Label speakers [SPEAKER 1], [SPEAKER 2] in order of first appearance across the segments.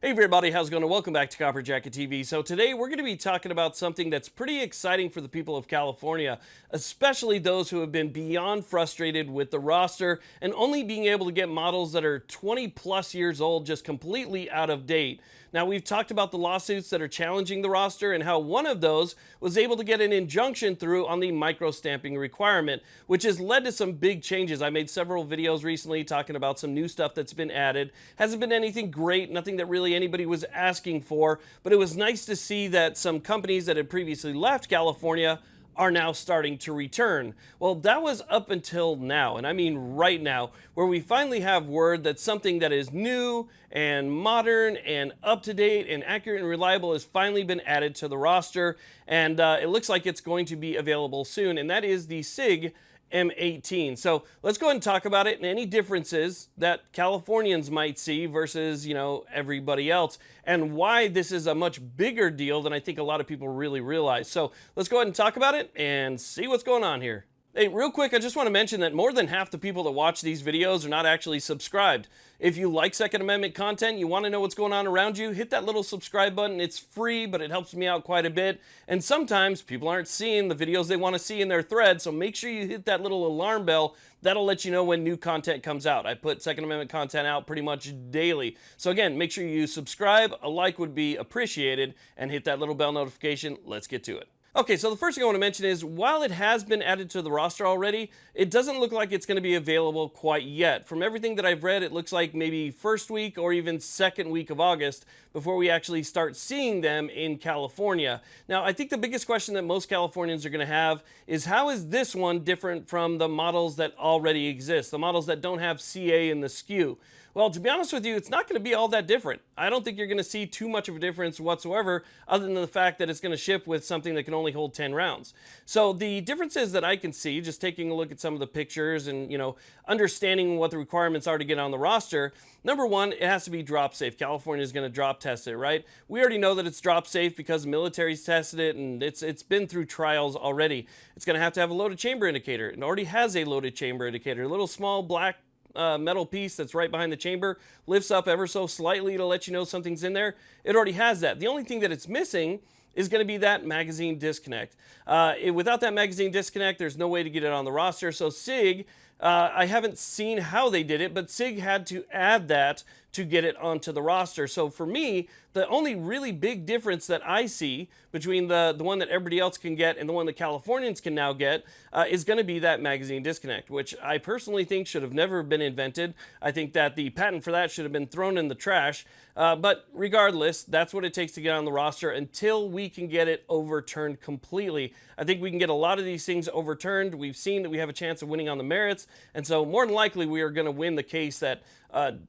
[SPEAKER 1] Hey everybody, how's it going? Welcome back to Copper Jacket TV. So today we're going to be talking about something that's pretty exciting for the people of California, especially those who have been beyond frustrated with the roster and only being able to get models that are 20 plus years old, just completely out of date. Now, we've talked about the lawsuits that are challenging the roster and how one of those was able to get an injunction through on the microstamping requirement, which has led to some big changes. I made several videos recently talking about some new stuff that's been added. Hasn't been anything great, nothing that really anybody was asking for, but it was nice to see that some companies that had previously left California are now starting to return. Well, that was up until now, and I mean right now, where we finally have word that something that is new and modern and up to date and accurate and reliable has finally been added to the roster, and it looks like it's going to be available soon, and that is the SIG M-18. So let's go ahead and talk about it and any differences that Californians might see versus, everybody else, and why this is a much bigger deal than I think a lot of people really realize. So let's go ahead and talk about it and see what's going on here. Hey, real quick, I just want to mention that more than half the people that watch these videos are not actually subscribed. If you like Second Amendment content, you want to know what's going on around you, hit that little subscribe button. It's free, but it helps me out quite a bit. And sometimes people aren't seeing the videos they want to see in their thread, so make sure you hit that little alarm bell. That'll let you know when new content comes out. I put Second Amendment content out pretty much daily. So again, make sure you subscribe. A like would be appreciated, and hit that little bell notification. Let's get to it. Okay, so the first thing I want to mention is, while it has been added to the roster already, it doesn't look like it's going to be available quite yet. From everything that I've read, it looks like maybe first week or even second week of August before we actually start seeing them in California. Now, I think the biggest question that most Californians are going to have is, how is this one different from the models that already exist, the models that don't have CA in the SKU? Well, to be honest with you, it's not going to be all that different. I don't think you're going to see too much of a difference whatsoever, other than the fact that it's going to ship with something that can only hold 10 rounds. So the differences that I can see, just taking a look at some of the pictures and, understanding what the requirements are to get on the roster, number one, it has to be drop safe. California is going to drop test it, right? We already know that it's drop safe because the military's tested it, and it's been through trials already. It's going to have a loaded chamber indicator. It already has a loaded chamber indicator, a little small black metal piece that's right behind the chamber, lifts up ever so slightly to let you know something's in there. It already has that. The only thing that it's missing is going to be that magazine disconnect. Without that magazine disconnect, there's no way to get it on the roster. So SIG, I haven't seen how they did it, but SIG had to add that to get it onto the roster. So for me, the only really big difference that I see between the one that everybody else can get and the one that Californians can now get is going to be that magazine disconnect, which I personally think should have never been invented. I think that the patent for that should have been thrown in the trash. But regardless, that's what it takes to get on the roster until we can get it overturned completely. I think we can get a lot of these things overturned. We've seen that we have a chance of winning on the merits, and so more than likely we are going to win the case that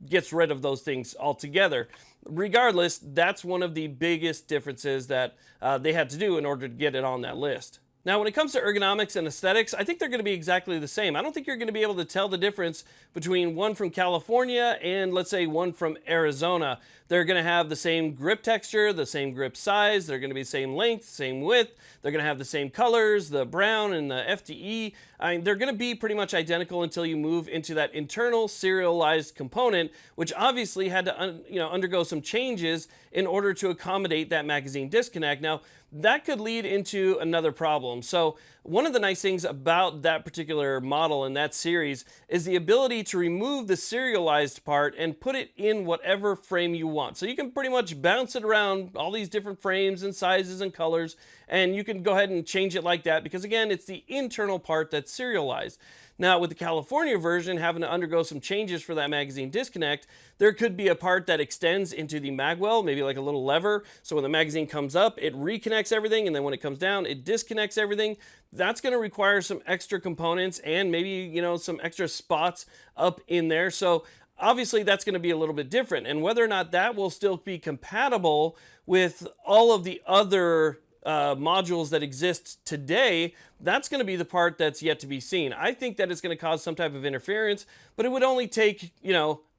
[SPEAKER 1] gets rid of those things altogether. Regardless, that's one of the biggest differences that they had to do in order to get it on that list. Now, when it comes to ergonomics and aesthetics, I think they're going to be exactly the same. I don't think you're going to be able to tell the difference between one from California and, let's say, one from Arizona. They're going to have the same grip texture, the same grip size, they're going to be the same length, same width, they're going to have the same colors, the brown and the FDE. I mean, they're going to be pretty much identical until you move into that internal serialized component, which obviously had to undergo some changes in order to accommodate that magazine disconnect. Now, that could lead into another problem. So one of the nice things about that particular model in that series is the ability to remove the serialized part and put it in whatever frame you want. So you can pretty much bounce it around all these different frames and sizes and colors, and you can go ahead and change it like that because, again, it's the internal part that's serialized. Now, with the California version having to undergo some changes for that magazine disconnect, there could be a part that extends into the magwell, maybe like a little lever. So when the magazine comes up, it reconnects everything, and then when it comes down, it disconnects everything. That's going to require some extra components and maybe, some extra spots up in there. So obviously that's going to be a little bit different. And whether or not that will still be compatible with all of the other modules that exist today, that's going to be the part that's yet to be seen. I think that it's going to cause some type of interference, but it would only take,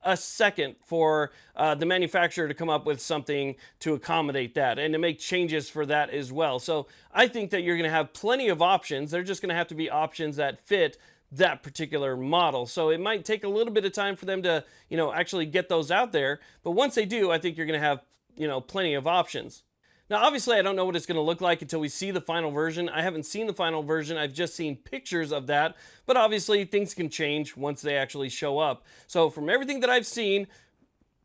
[SPEAKER 1] a second for the manufacturer to come up with something to accommodate that and to make changes for that as well. So I think that you're going to have plenty of options. They're just going to have to be options that fit that particular model. So it might take a little bit of time for them to, actually get those out there. But once they do, I think you're going to have, plenty of options. Now, obviously, I don't know what it's going to look like until we see the final version. I haven't seen the final version. I've just seen pictures of that. But obviously, things can change once they actually show up. So from everything that I've seen,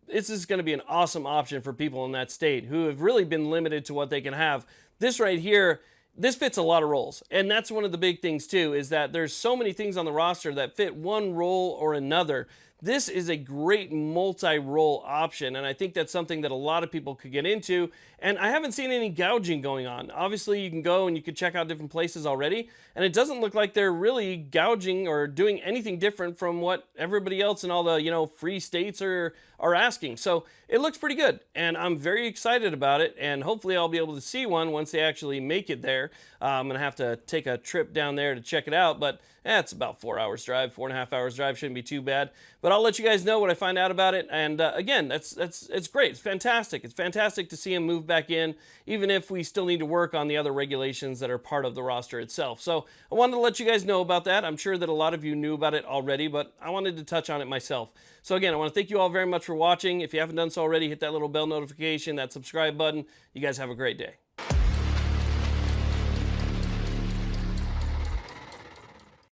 [SPEAKER 1] this is going to be an awesome option for people in that state who have really been limited to what they can have. This right here, this fits a lot of roles. And that's one of the big things too, is that there's so many things on the roster that fit one role or another. This is a great multi-role option, and I think that's something that a lot of people could get into. And I haven't seen any gouging going on. Obviously, you can go and you can check out different places already, and it doesn't look like they're really gouging or doing anything different from what everybody else in all the free states are asking. So it looks pretty good, and I'm very excited about it. And hopefully, I'll be able to see one once they actually make it there. I'm gonna have to take a trip down there to check it out, but it's about 4 hours drive, 4.5 hours drive, shouldn't be too bad. But I'll let you guys know what I find out about it. And again, it's great. It's fantastic. It's fantastic to see him move back in, even if we still need to work on the other regulations that are part of the roster itself. So I wanted to let you guys know about that. I'm sure that a lot of you knew about it already, but I wanted to touch on it myself. So again, I want to thank you all very much for watching. If you haven't done so already, hit that little bell notification, that subscribe button. You guys have a great day.